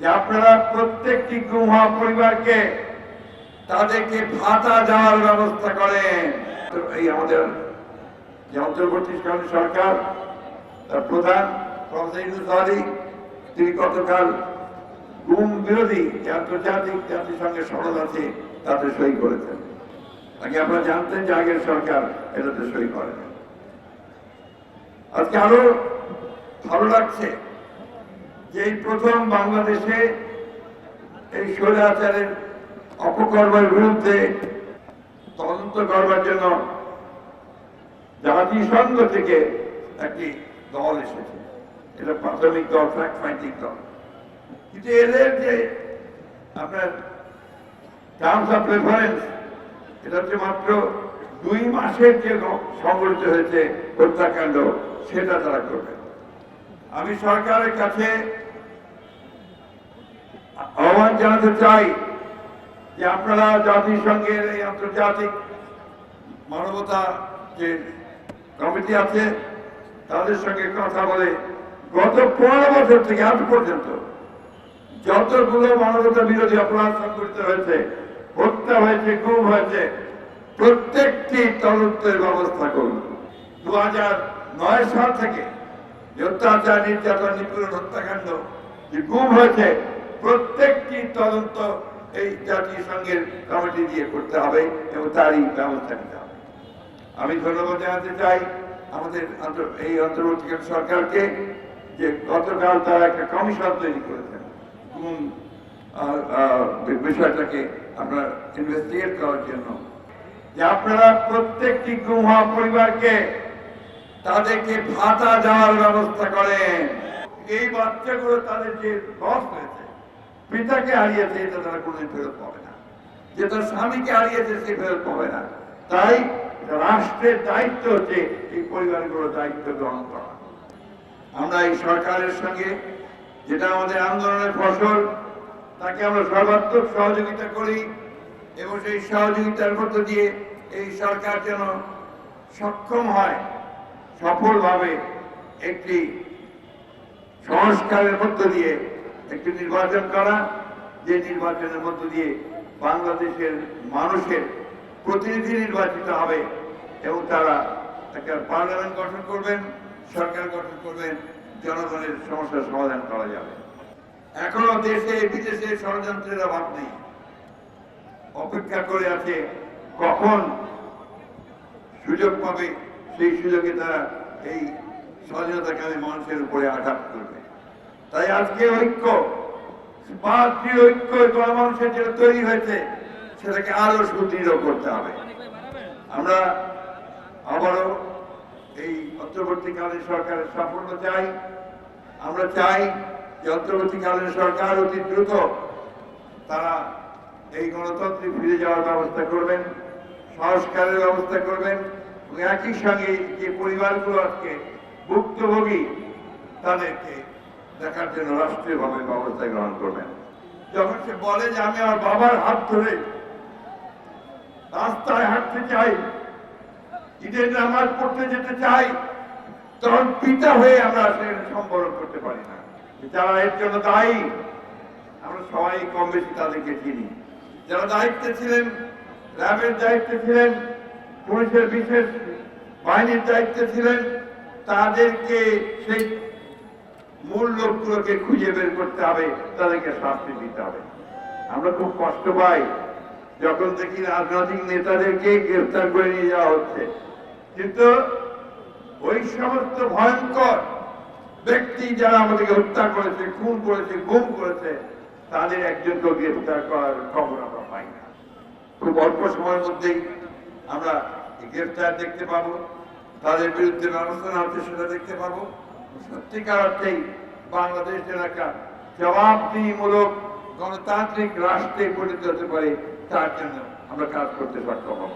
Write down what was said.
যে আপনারা প্রত্যেকটি গুম হওয়া পরিবারকে তাদেরকে ভাতা দেওয়ার ব্যবস্থা করেন। এই আমাদের যে অন্তর্বর্তীকালীন সরকার তার প্রধান প্রফেসর ইউনূস আলী তিনি গতকাল গুম বিরোধী যে আন্তর্জাতিক জাতিসংঘের সনদ আছে তাতে সই করেছেন। আগে আপনারা জানতেন যে আগের সরকার এটাতে সই করেন। আজকে আরো ভালো লাগছে যে এই প্রথম বাংলাদেশে এই স্বৈরাচারের অপকর্মের বিরুদ্ধে তদন্ত করবার জন্য জাতিসংঘ থেকে একটি দল এসেছে। এটা প্রাথমিক দল, ফ্যাক্ট ফাইন্ডিং দল। কিন্তু এদের যে আপনার টার্মস অফ রেফারেন্স এটা হচ্ছে মাত্র 2 মাসের যে সংঘটিত হয়েছে হত্যাকাণ্ড সেটা তারা করবে। আমি সরকারের কাছে আহ্বান জানাতে চাই যে আপনারা জাতিসংঘের এই আন্তর্জাতিক মানবতা যে কমিটি আছে তাদের সঙ্গে কথা বলে গত 15 বছর থেকে আজ পর্যন্ত যতগুলো মানবতা বিরোধী অপরাধ সংঘটিত হয়েছে, হত্যা হয়েছে, গুম হয়েছে, প্রত্যেকটি তদন্তের ব্যবস্থা করুন। 2009 সাল থেকে যে অত্যাচার, নির্যাতন, নিপীড়ন, হত্যাকাণ্ড যে গুম হয়েছে প্রত্যেকটি তদন্ত এই জাতিসংঘের কমিটি দিয়ে করতে হবে এবং তারই ব্যবস্থা নিতে হবে। আমি ধন্যবাদ জানাতে চাই আমাদের এই অন্তর্বর্তীকালীন সরকারকে যে গতকাল তারা একটা কমিশন তৈরি করেছেন গুম বিষয়টাকে আপনারা ইনভেস্টিগেট করার জন্য, যে আপনারা প্রত্যেকটি গুম হওয়া পরিবারকে তাদেরকে ভাতা দেওয়ার ব্যবস্থা করেন। এই বাচ্চাগুলো তাদের যে লস হয়েছে, পিতাকে হারিয়েছে, এটা তারা কোনোদিন ফেরত পাবে না। যে তার স্বামীকে হারিয়েছে সে ফেরত পাবে না। তাই রাষ্ট্রের দায়িত্ব হচ্ছে এই পরিবারগুলোর দায়িত্ব গ্রহণ করা। আমরা এই সরকারের সঙ্গে যেটা আমাদের আন্দোলনের ফসল তাকে আমরা সর্বাত্মক সহযোগিতা করি এবং সেই সহযোগিতার মধ্য দিয়ে এই সরকার যেন সক্ষম হয় সফলভাবে একটি সংস্কারের মধ্য দিয়ে একটি নির্বাচন করা, যে নির্বাচনের মধ্য দিয়ে বাংলাদেশের মানুষের প্রতিনিধি নির্বাচিত হবে এবং তারা একটা পার্লামেন্ট গঠন করবেন, সরকার গঠন করবেন, জনগণের সমস্যার সমাধান করা যাবে। এখনো দেশে বিদেশে ষড়যন্ত্রের অভাব নেই, অপেক্ষা করে আছে কখন সুযোগ পাবে সেই সুযোগে তারা এই স্বাধীনতাকামী মানুষের উপরে আঘাত করবে। তাই আজকে ঐক্য, পার্টির ঐক্য গণমানুষের যেটা তৈরি হয়েছে সেটাকে আরো সুদৃঢ় করতে হবে। আমরা আবারও এই অন্তর্বর্তীকালীন সরকারের সাফল্য চাই। আমরা চাই যে অন্তর্বর্তীকালীন সরকার অতি দ্রুত তারা এই গণতন্ত্রে ফিরে যাওয়ার ব্যবস্থা করবেন, সংস্কারের ব্যবস্থা করবেন এবং একই সঙ্গে যে পরিবারগুলো আজকে ভুক্তভোগী তাদেরকে দেখার জন্য রাষ্ট্রীয়ভাবে ব্যবস্থা গ্রহণ করবেন। যখন সে বলে যে আমি আমার বাবার হাত ধরে রাস্তায় হাঁটতে চাই, ঈদের নামাজ পড়তে যেতে চাই, তখন পিতা হয়ে আমরা সেখানে সম্বরণ করতে পারি না। যারা এর জন্য দায়ী আমরা সবাই কম বেশি তাদেরকে চিনি। যারা দায়িত্বে ছিলেন, র্যাবের দায়িত্বে ছিলেন, পুলিশের বিশেষ বাহিনীর দায়িত্বে ছিলেন, তাদেরকে সেই মূল লোকগুলোকে খুঁজে বের করতে হবে, তাদেরকে শাস্তি দিতে হবে। আমরা খুব কষ্ট পাই যখন দেখি রাজনৈতিক নেতাদেরকে গ্রেফতার করে নিয়ে যাওয়া হচ্ছে, কিন্তু ওই সমস্ত ভয়ঙ্কর ব্যক্তি যারা আমাদেরকে হত্যা করেছে, খুন করেছে, গুম করেছে, তাদের একজনকে গ্রেফতার করার খবর আমরা পাই না। খুব অল্প সময়ের মধ্যেই আমরা গ্রেফতার দেখতে পাবো, তাদের বিরুদ্ধে ব্যবস্থা হচ্ছে সেটা দেখতে পাবো। সত্যিকার অর্থেই বাংলাদেশ একটা জবাবদিহিমূলক গণতান্ত্রিক রাষ্ট্রে পরিণত হতে পারে, তার জন্য আমরা কাজ করতে সক্ষম হব।